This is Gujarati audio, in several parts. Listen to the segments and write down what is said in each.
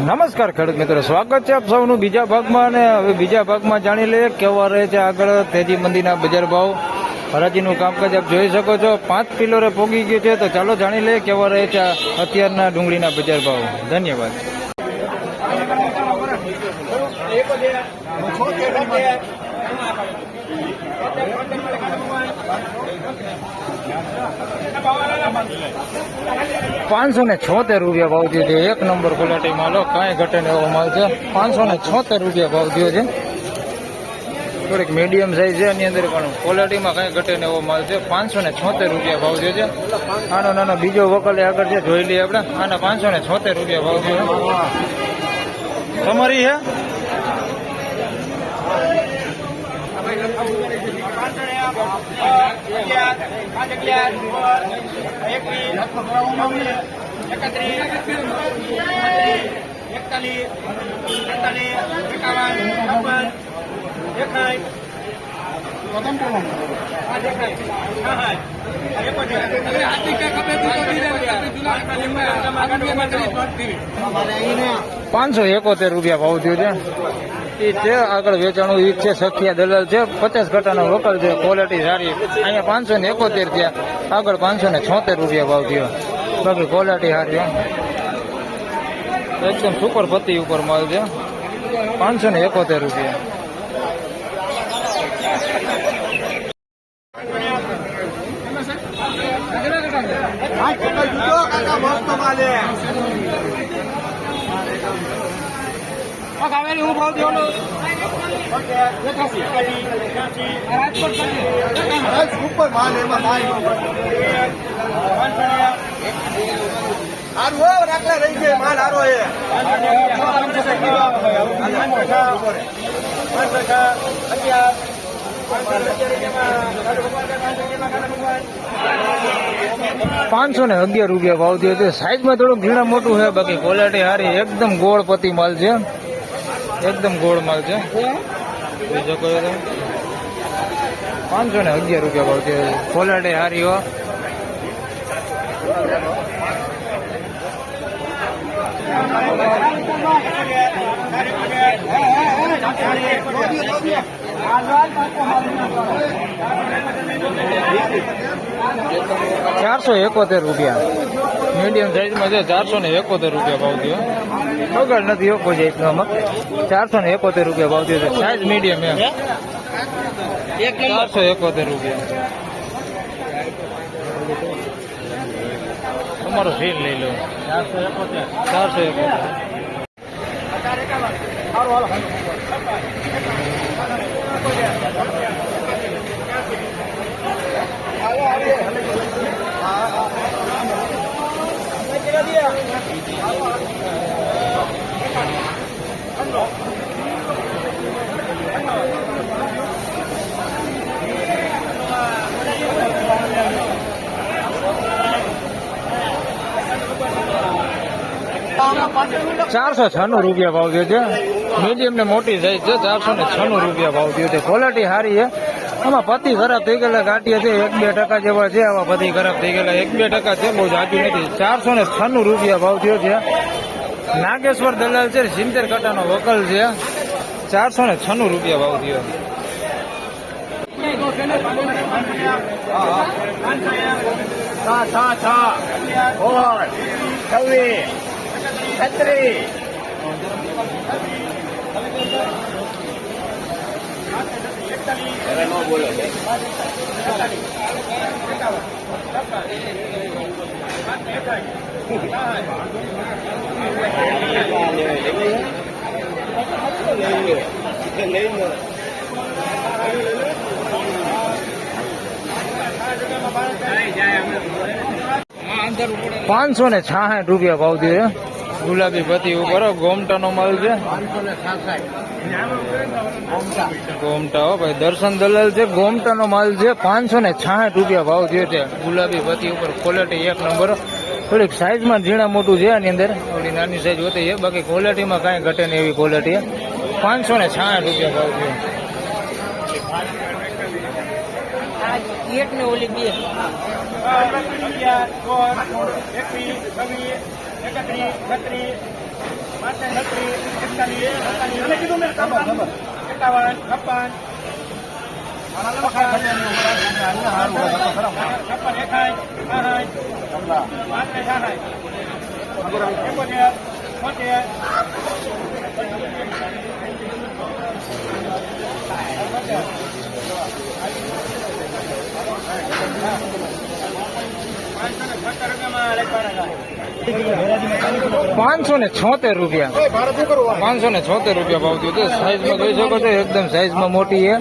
નમસ્કાર ખેડૂત મિત્રો, સ્વાગત છે આપ સૌનું બીજા ભાગમાં. અને હવે બીજા ભાગમાં જાણી લઈએ કેવા રહે છે આગળ તેજી મંદીના બજાર ભાવ. હરાજીનું કામકાજ આપ જોઈ શકો છો, 5 કિલોરે પોગી ગયું છે. તો ચાલો જાણી લઈએ કેવા રહે છે અત્યારના ડુંગળીના બજાર ભાવ. ધન્યવાદ. ₹576 ભાવ થયો છે. એક નંબર ક્વોલિટી માલ, કાંઈ ઘટે ને એવો માલ છે. ₹576 ભાવ થયો છે. થોડીક મીડિયમ સાઇઝ છે, એની અંદર પણ ક્વોલિટીમાં કાંઈ ઘટે ને એવો માલ છે. ₹576 ભાવ થયો છે. આનો નાનો બીજો વકલ આગળ છે, જોઈ લઈએ આપણે. આના ₹576 ભાવ થયો. તમારી છે ₹571 ભાવ થયો છે. ઈ છે આગળ વેચાણું ઈ છે. સખિયા દલાલ છે, 50 કટાનો વકલ છે, ક્વોલિટી સારી. અહીંયા 571 થયા, આગળ ₹576 ભાવ થયો. બાકી ક્વોલિટી સારી, એકદમ સુપર પત્તી ઉપર માલ છે. ₹571. હું ભાવ દેવાનો ઉપર માલ એમાં સારું રાખલા રહી છે. માલ સારો છે. 511 ભાવ થયો છે. સાઈઝમાં થોડુંક ઝીણા મોટું છે, બાકી ક્વોલિટી સારી. એકદમ ગોળ પતિ માલ છે, એકદમ ગોળ માલ છે. બીજો કોઈ 511 ભાવ થયો. ક્વોલિટી સારી હો. ₹471 મીડિયમ સાઈઝમાં છે. ₹471 ભાવ થયો. બગાડ નથી કોઈ જાતનો આમાં. ₹471 ભાવ થયો છે. સાઈઝ મીડિયમ એમ. ₹471. તમારો સીલ લઈ લો. 471. ₹496 ભાવ થયો છે. મીડિયમ ને મોટી સાઈઝ છે. ₹496 ભાવ થયો છે. ક્વોલિટી સારી છે. આમાં પતિ ખરાબ થઈ ગયેલા ગાંઠિયા છે, 1-2% જેવા છે. આવા પતિ ખરાબ થઈ ગયેલા 1-2% છે, બહુ જાજુ નથી. ₹496 ભાવ થયો છે. નાગેશ્વર દલાલ છે, 70 કટાનો વકલ છે. ₹496 ભાવ થયો. ₹566 ભાવ થયો. ગુલાબી પતિ ઉપર ગોમટાનો માલ છે. ગોમટા હો ભાઈ, દર્શન દલાલ છે, ગોમટાનો માલ છે. ₹566 ભાવ થયો છે. ગુલાબી પતિ ઉપર ક્વોલિટી એક નંબર. થોડીક સાઈઝમાં ઝીણા મોટું છે. આની અંદર થોડી નાની સાઈઝ હોતી છે, બાકી ક્વોલિટીમાં કાંઈ ઘટે નહીં એવી ક્વોલિટી. ₹566 ભાવ થયો. એક ને ઓલી બે 11, 12, 21, 22, 23, 31, 32, ₹576 ₹576 ભાવ થયો છે. સાઈઝમાં જોઈ શકો છો, એકદમ સાઈઝમાં મોટી છે,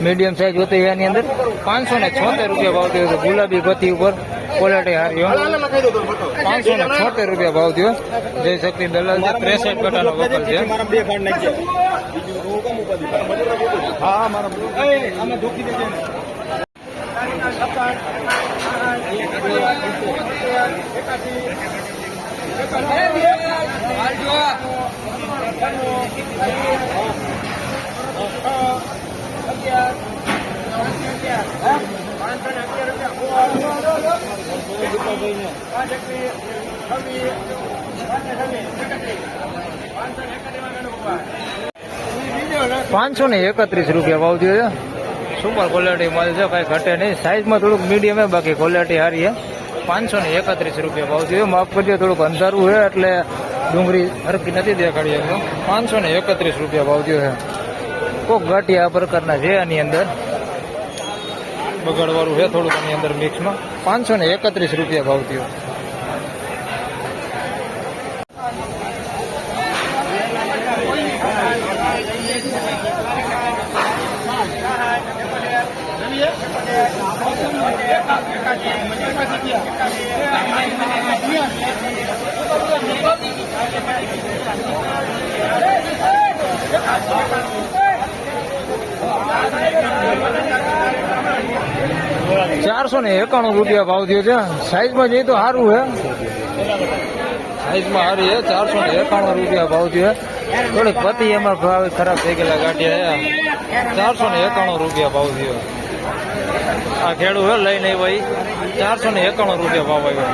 મીડિયમ સાઈઝ હોતી છે એની અંદર. ₹576 ભાવ થયો છે. ગુલાબી ગતિ ઉપર ક્વોલિટી હારી હો. ₹576 ભાવ થયો. જય શક્તિ દલાલ છે, 63 કટાનો વકલ છે. ₹531 ભાવ થયો છે. સુપર ક્વોલિટી માલ છે, કઈ ઘટે નહીં. સાઈઝમાં થોડુંક મીડિયમ છે, બાકી ક્વોલિટી સારી છે. ₹531 ભાવ થયો. માફ કરજો, થોડુંક અંધારું છે એટલે ડુંગળી હરકી નથી દેખાડી એમ. ₹531 ભાવ થયો છે. કોક ગાંઠિયા આ પ્રકારના છે આની અંદર, બગાડવાળું છે થોડુંક આની અંદર મિક્સમાં. ₹531 ભાવ થયો. ₹491 ભાવ થયો છે. સાઈઝમાં જઈએ તો સારું છે, સાઈઝમાં સારી છે. ₹491 ભાવ થયો. થોડીક પતિ એમાં ભાવ ખરાબ થઈ ગયેલા ગાંઠિયા છે. ₹491 ભાવ થયો. આ ખેડૂ છે લઈને ભાઈ ₹491 ભાવ આવ્યો.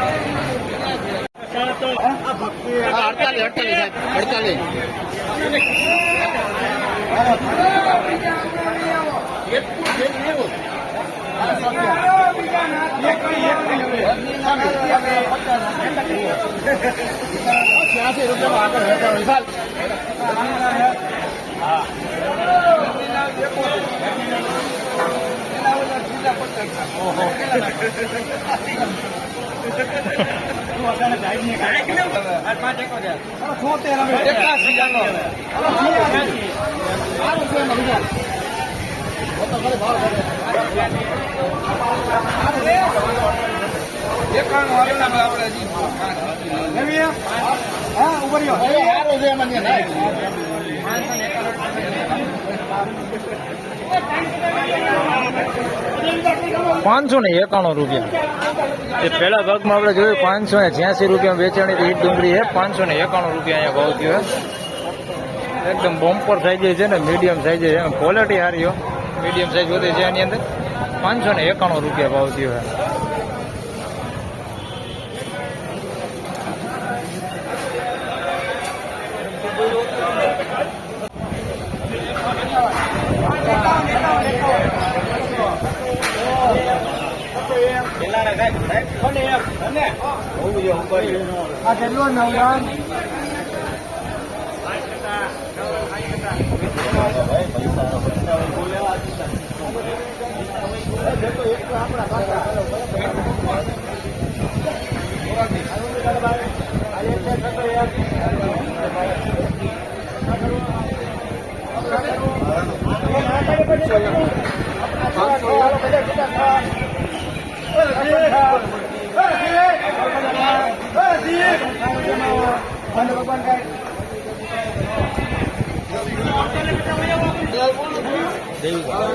₹591 એ પહેલા ભાગમાં આપણે જોયું ₹586 વેચાણી ઈટ ડુંગળી છે. ₹591 અહીંયા ભાવ થયો. એકદમ બોમ્પર સાઈઝ છે ને, મીડિયમ સાઈઝ છે, ક્વોલિટી સારી હો. મીડિયમ સાઈઝ વધે છે એની અંદર. ₹591 ભાવ થયો છે.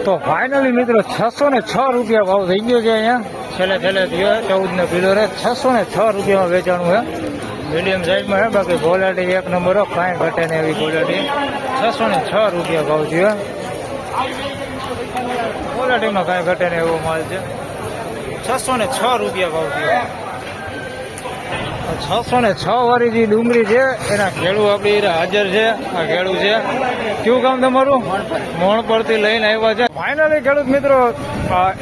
તો ફાઇનલી મિત્રો ₹606 ભાવ થઈ ગયો છે. અહીંયા છેલ્લે થયો 14 ને કિલો રે ₹606 વેચાણું છે. મીડિયમ સાઈઝમાં છે, બાકી ક્વોલિટી એક નંબર હો, કાંઈ ઘટે ને એવી ક્વોલિટી. ₹606 ભાવ થયો. ક્વોલિટીમાં કાંઈ ઘટે ને એવો માલ છે. ₹606 ભાવ થયો. 606 વાળી જે ડુંગળી છે એના ખેડૂ આપણી હાજર છે. આ ખેડૂ છે. કયું કામ તમારું? મોણ પરથી લઈને આવ્યા છે. ફાઇનલી ખેડૂત મિત્રો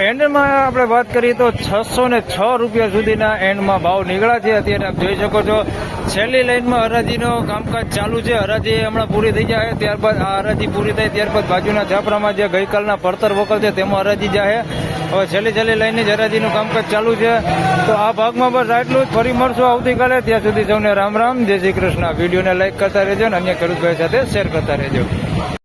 એન્ડમાં આપણે વાત કરીએ તો 606 રૂપિયા સુધીના એન્ડમાં ભાવ નીકળ્યા છે. અત્યારે આપ જોઈ શકો છો છેલ્લી લાઈનમાં હરાજીનો કામકાજ ચાલુ છે. હરાજી હમણાં પૂરી થઈ જાય ત્યારબાદ આ હરાજી પૂરી થાય ત્યારબાદ બાજુના છાપરામાં જે ગઈકાલના પડતર વકલ છે તેમાં હરાજી જાય. હવે છેલ્લી લાઈનની જ હરાજીનું કામકાજ ચાલુ છે. તો આ ભાગમાં બસ આટલું જ. ફરી મળશું આવતીકાલે. ત્યાં સુધી સૌને રામ રામ, જય શ્રી કૃષ્ણ. વિડીયોને લાઈક કરતા રહેજો અને અન્ય ખેડૂત ભાઈ સાથે શેર કરતા રહેજો.